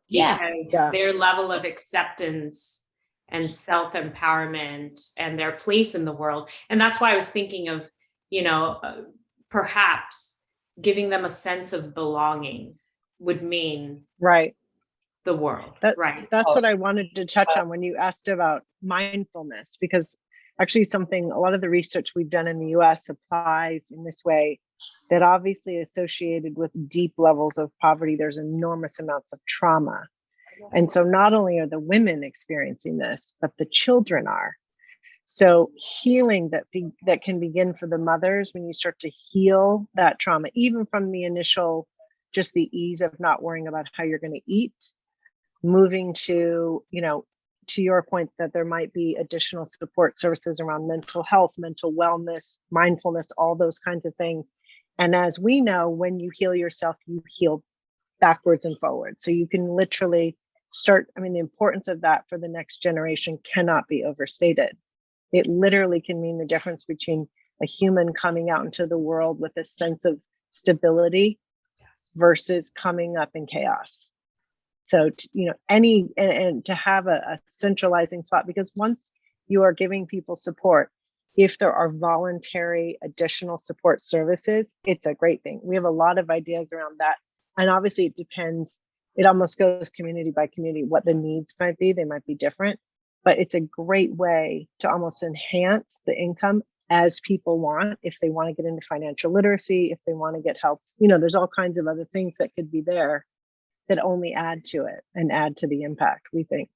Because their level of acceptance and self-empowerment and their place in the world. And that's why I was thinking of, perhaps giving them a sense of belonging would mean the world. That's what I wanted to touch on when you asked about mindfulness, because actually a lot of the research we've done in the US applies in this way, that obviously associated with deep levels of poverty, there's enormous amounts of trauma. And so not only are the women experiencing this, but the children are. So healing that can begin for the mothers when you start to heal that trauma, even from the initial, just the ease of not worrying about how you're going to eat, moving to, to your point that there might be additional support services around mental health, mental wellness, mindfulness, all those kinds of things. And as we know, when you heal yourself, you heal backwards and forwards. So you can literally start, the importance of that for the next generation cannot be overstated. It literally can mean the difference between a human coming out into the world with a sense of stability versus coming up in chaos. So, and to have a centralizing spot, because once you are giving people support, if there are voluntary additional support services, it's a great thing. We have a lot of ideas around that. And obviously it depends, it almost goes community by community, what the needs might be. They might be different, but it's a great way to almost enhance the income as people want. If they want to get into financial literacy, if they want to get help, there's all kinds of other things that could be there that only add to it and add to the impact, we think,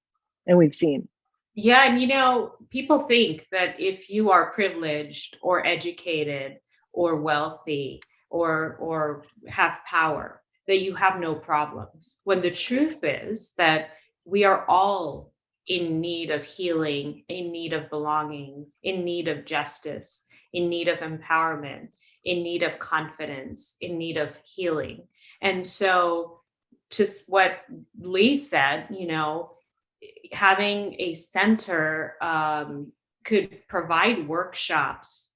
and we've seen. Yeah. And, people think that if you are privileged or educated or wealthy or have power, that you have no problems. When the truth is that we are all in need of healing, in need of belonging, in need of justice, in need of empowerment, in need of confidence, in need of healing. And so just what Leigh said, having a center could provide workshops,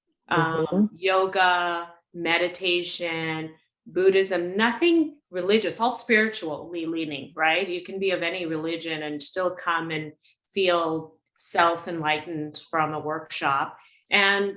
yoga, meditation, Buddhism, nothing religious, all spiritually leaning, right? You can be of any religion and still come and feel self-enlightened from a workshop. And,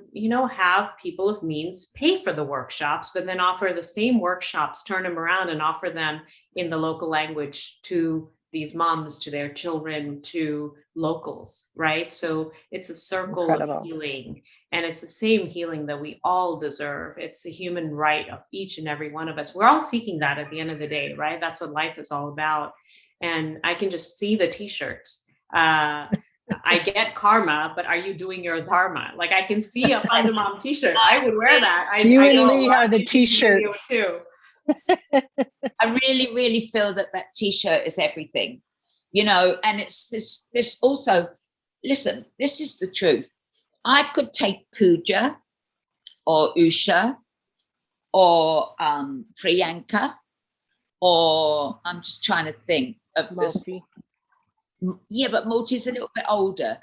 have people of means pay for the workshops, but then offer the same workshops, turn them around and offer them in the local language to these moms, to their children, to locals, right? So it's a circle of healing, and it's the same healing that we all deserve. It's a human right of each and every one of us. We're all seeking that at the end of the day, right? That's what life is all about. And I can just see the t-shirts. I get karma, but are you doing your dharma? Like I can see a Fund a Mom t-shirt. I would wear that. You and Leigh are the t-shirts too. I really, really feel that t-shirt is everything, and it's this also, listen, this is the truth. I could take Pooja or Usha or Priyanka, or I'm just trying to think of this. Yeah, but Multi's a little bit older.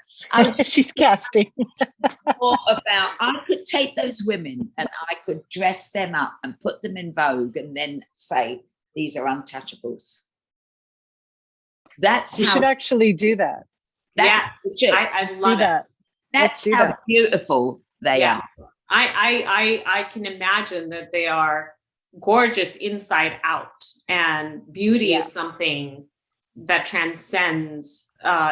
She's casting. More about, I could take those women and I could dress them up and put them in vogue and then say, these are untouchables. You should actually do that. I love it. That's how beautiful they are. I can imagine that they are gorgeous inside out, and beauty is something that transcends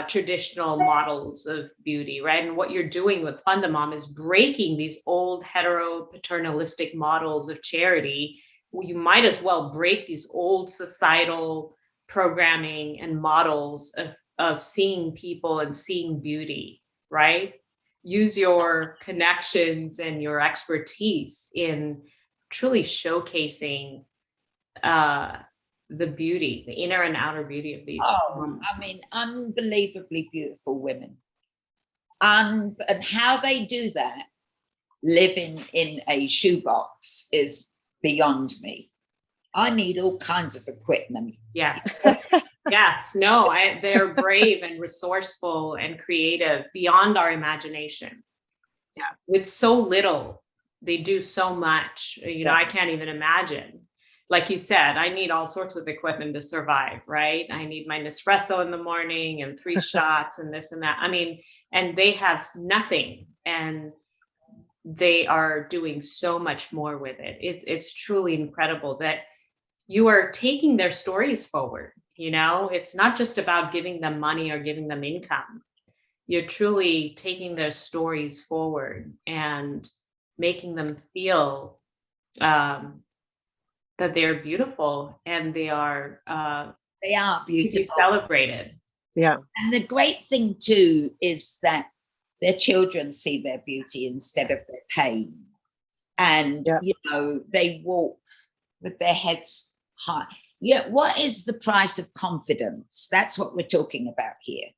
traditional models of beauty, right? And what you're doing with Fundamom is breaking these old hetero-paternalistic models of charity. You might as well break these old societal programming and models of seeing people and seeing beauty, right? Use your connections and your expertise in truly showcasing the beauty, the inner and outer beauty of these women. I mean, unbelievably beautiful women. And how they do that, living in a shoebox, is beyond me. I need all kinds of equipment. Yes. Yes. No, they're brave and resourceful and creative beyond our imagination. Yeah. With so little, they do so much. You know, I can't even imagine. Like you said, I need all sorts of equipment to survive, right? I need my Nespresso in the morning and 3 shots and this and that. I mean, and they have nothing, and they are doing so much more with it. It's truly incredible that you are taking their stories forward. You know, it's not just about giving them money or giving them income. You're truly taking their stories forward and making them feel that they're beautiful and they are beautiful, celebrated. Yeah. And the great thing too is that their children see their beauty instead of their pain, and you know, they walk with their heads high. Yeah, what is the price of confidence? That's what we're talking about here.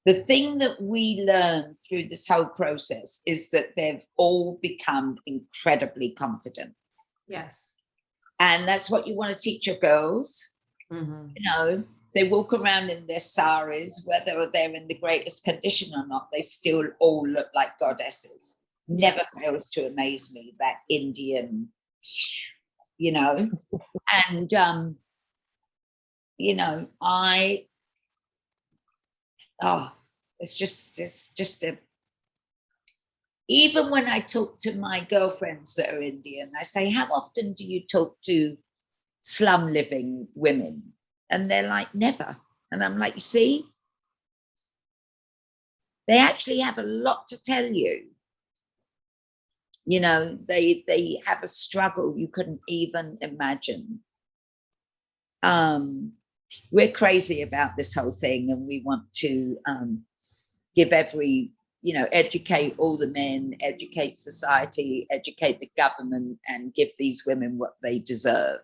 The thing that we learn through this whole process is that they've all become incredibly confident. Yes. And that's what you want to teach your girls. Mm-hmm. You know, they walk around in their saris, whether they're in the greatest condition or not, they still all look like goddesses. Never fails to amaze me, that Indian, you know. And, you know, it's just a, even when I talk to my girlfriends that are Indian, I say, how often do you talk to slum living women? And they're like, never. And I'm like, you see, they actually have a lot to tell you. You know, they have a struggle you couldn't even imagine. We're crazy about this whole thing, and we want to give educate all the men, educate society, educate the government, and give these women what they deserve.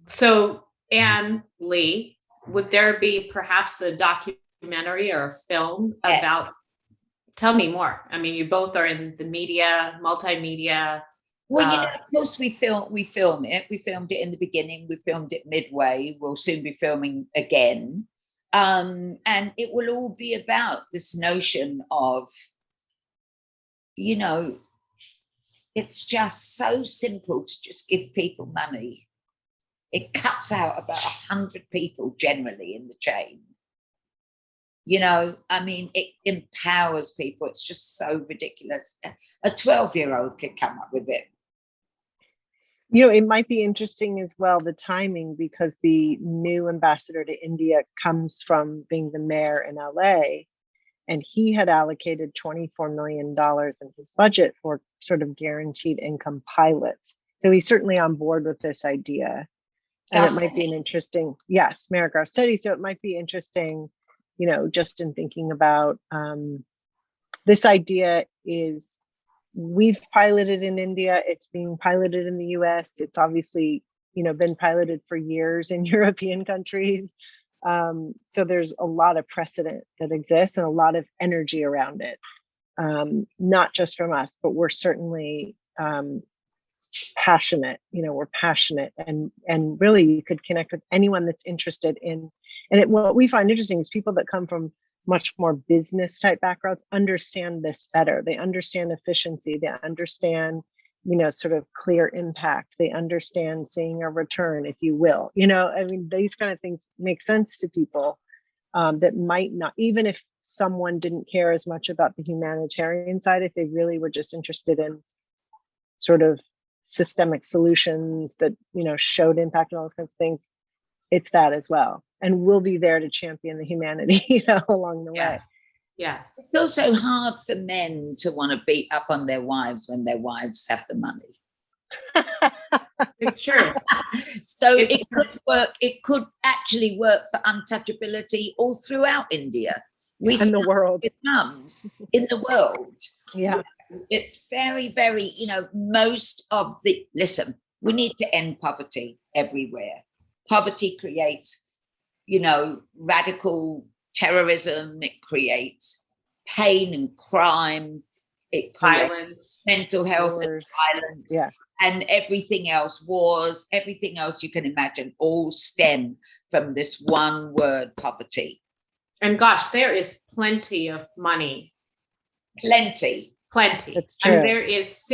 So, Anne, Leigh, would there be perhaps a documentary or a film about? Tell me more. I mean, you both are in the media, multimedia. Well, you know, of course, we film it. We filmed it in the beginning. We filmed it midway. We'll soon be filming again. And it will all be about this notion of, you know, it's just so simple to just give people money. It cuts out about 100 people generally in the chain. You know, I mean, it empowers people. It's just so ridiculous. A 12-year-old could come up with it. You know, it might be interesting as well, the timing, because the new ambassador to India comes from being the mayor in LA, and he had allocated $24 million in his budget for sort of guaranteed income pilots. So he's certainly on board with this idea. And it might be an interesting, yes, Mayor Garcetti. So it might be interesting, you know, just in thinking about this idea is, we've piloted in India, it's being piloted in the US, it's obviously, you know, been piloted for years in European countries. So there's a lot of precedent that exists and a lot of energy around it, not just from us, but we're certainly passionate. You know, we're passionate, and really you could connect with anyone that's interested in. And what we find interesting is people that come from much more business type backgrounds understand this better. They understand efficiency. They understand, you know, sort of clear impact. They understand seeing a return, if you will. You know, I mean, these kind of things make sense to people that might not, even if someone didn't care as much about the humanitarian side, if they really were just interested in sort of systemic solutions that, you know, showed impact and all those kinds of things, it's that as well. and we'll be there to champion the humanity, along the way. Yes. It's also hard for men to want to beat up on their wives when their wives have the money. It's true. So it could work. It could actually work for untouchability all throughout India. In the world. Slums in the world. Yeah. It's very, very, listen, we need to end poverty everywhere. Poverty creates, radical terrorism. It creates pain and crime. It creates Violence, mental health and violence. Yeah. And everything else, wars, everything else you can imagine, all stem from this one word, poverty. And gosh, there is plenty of money. Plenty. That's true. And there is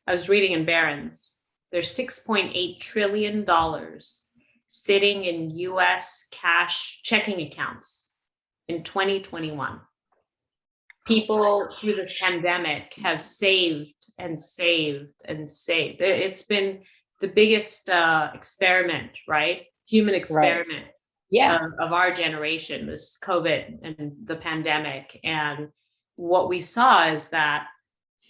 I was reading in Barron's, there's $6.8 trillion sitting in US cash checking accounts in 2021. People through this pandemic have saved and saved and saved. It's been the biggest experiment, right? Human experiment of our generation, this COVID and the pandemic. And what we saw is that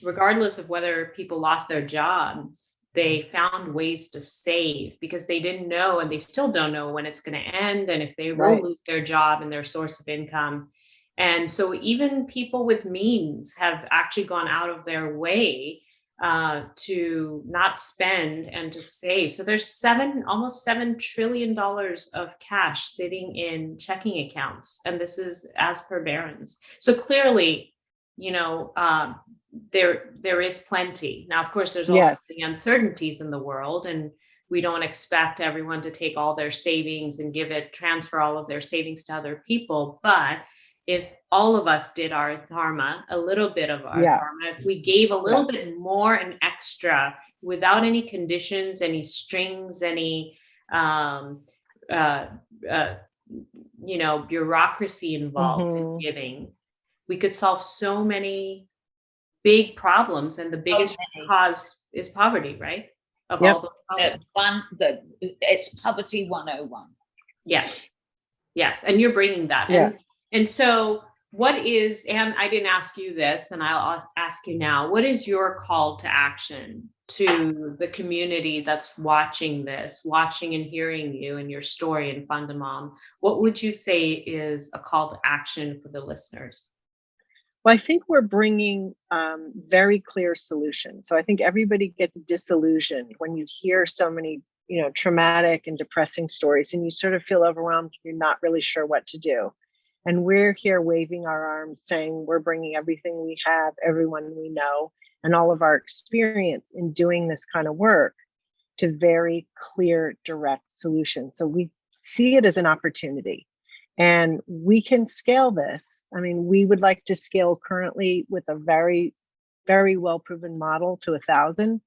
regardless of whether people lost their jobs, they found ways to save because they didn't know, and they still don't know when it's going to end and if they will lose their job and their source of income. And so even people with means have actually gone out of their way to not spend and to save. So there's almost $7 trillion of cash sitting in checking accounts. And this is as per Barron's. So clearly, there is plenty. Now, of course, there's also the uncertainties in the world, and we don't expect everyone to take all their savings and transfer all of their savings to other people. But if all of us did our dharma, a little bit of our dharma, if we gave a little bit more and extra without any conditions, any strings, any, bureaucracy involved in giving, we could solve so many big problems. And the biggest cause is poverty, right? Of all the problems. It's poverty 101. Yes. And you're bringing that. Yeah. And so and I didn't ask you this, and I'll ask you now, what is your call to action to the community that's watching and hearing you and your story in Fund a Mom? What would you say is a call to action for the listeners? Well, I think we're bringing very clear solutions. So I think everybody gets disillusioned when you hear so many, traumatic and depressing stories, and you sort of feel overwhelmed. You're not really sure what to do. And we're here waving our arms saying we're bringing everything we have, everyone we know, and all of our experience in doing this kind of work to very clear, direct solutions. So we see it as an opportunity. And we can scale this. I mean, we would like to scale currently with a very, very well proven model to 1,000.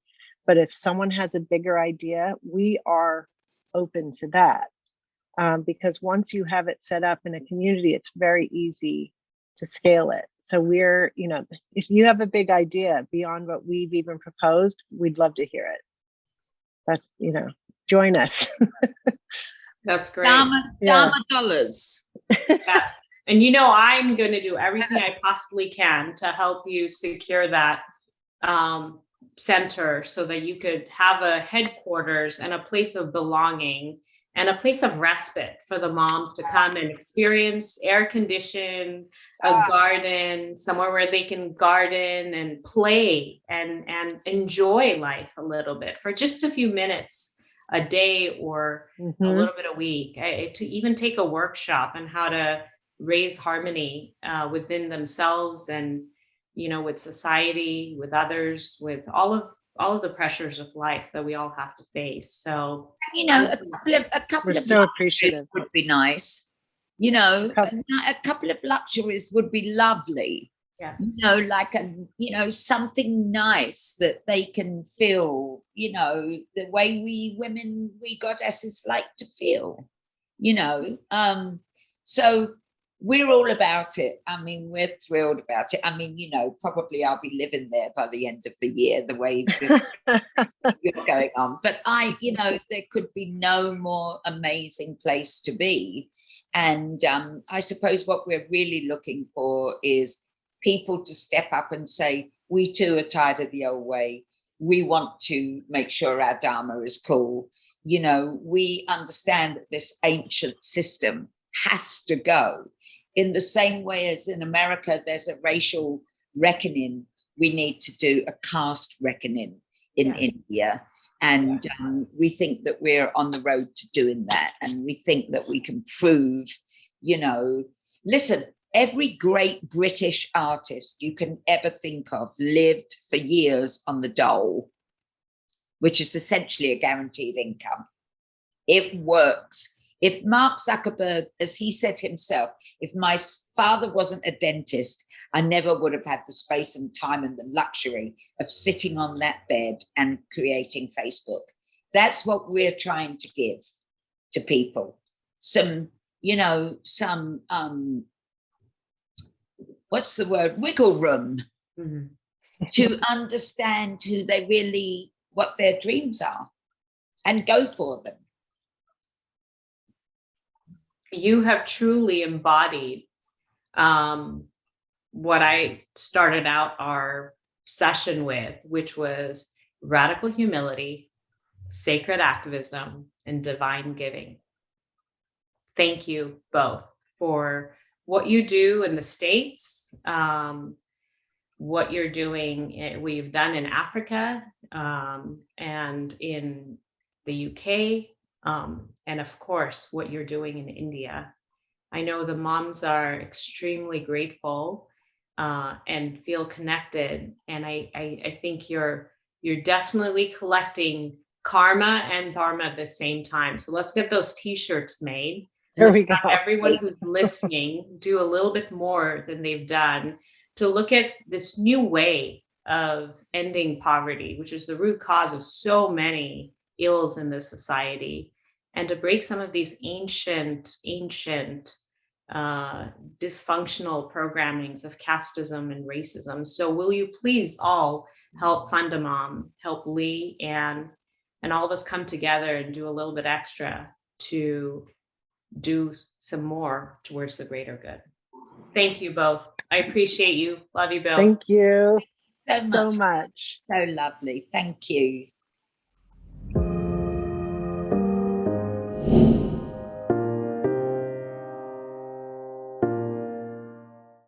But if someone has a bigger idea, we are open to that. Because once you have it set up in a community, it's very easy to scale it. So we're, if you have a big idea beyond what we've even proposed, we'd love to hear it. But, join us. That's great. Dharma dollars. Yes. And I'm going to do everything I possibly can to help you secure that center so that you could have a headquarters and a place of belonging and a place of respite for the moms to come and experience air conditioned, a garden, somewhere where they can garden and play and enjoy life a little bit for just a few minutes a day or a little bit a week, to even take a workshop on how to raise harmony within themselves and, with society, with others, with all of the pressures of life that we all have to face. So, a couple of so appreciative would be nice. A couple of luxuries would be lovely. Yes. Like something nice that they can feel, the way we goddesses like to feel, so we're all about it. I mean, we're thrilled about it. I mean, you know, probably I'll be living there by the end of the year, the way this is going on. But you know, there could be no more amazing place to be. And I suppose what we're really looking for is people to step up and say, we too are tired of the old way. We want to make sure our Dharma is cool. You know, we understand that this ancient system has to go. In the same way as in America, there's a racial reckoning, we need to do a caste reckoning in India. And we think that we're on the road to doing that. And we think that we can prove, you know, listen, every great British artist you can ever think of lived for years on the dole, which is essentially a guaranteed income. It works. If Mark Zuckerberg, as he said himself, if my father wasn't a dentist, I never would have had the space and time and the luxury of sitting on that bed and creating Facebook. That's what we're trying to give to people. Some, you know, some, what's the word? Wiggle room to understand who they really, what their dreams are and go for them. You have truly embodied what I started out our session with, which was radical humility, sacred activism, and divine giving. Thank you both for what you do in the States, what you're doing, we've done in Africa and in the UK. And of course, what you're doing in India. I know the moms are extremely grateful and feel connected. And I think you're definitely collecting karma and dharma at the same time. So let's get those t-shirts made. Let's have everyone who's listening do a little bit more than they've done to look at this new way of ending poverty, which is the root cause of so many ills in this society, and to break some of these ancient dysfunctional programmings of casteism and racism. So will you please all help Fund a Mom, help Leigh, and all of us come together and do a little bit extra to do some more towards the greater good. Thank you both. I appreciate you. Love you, Bill. Thank you so so much. So lovely. Thank you.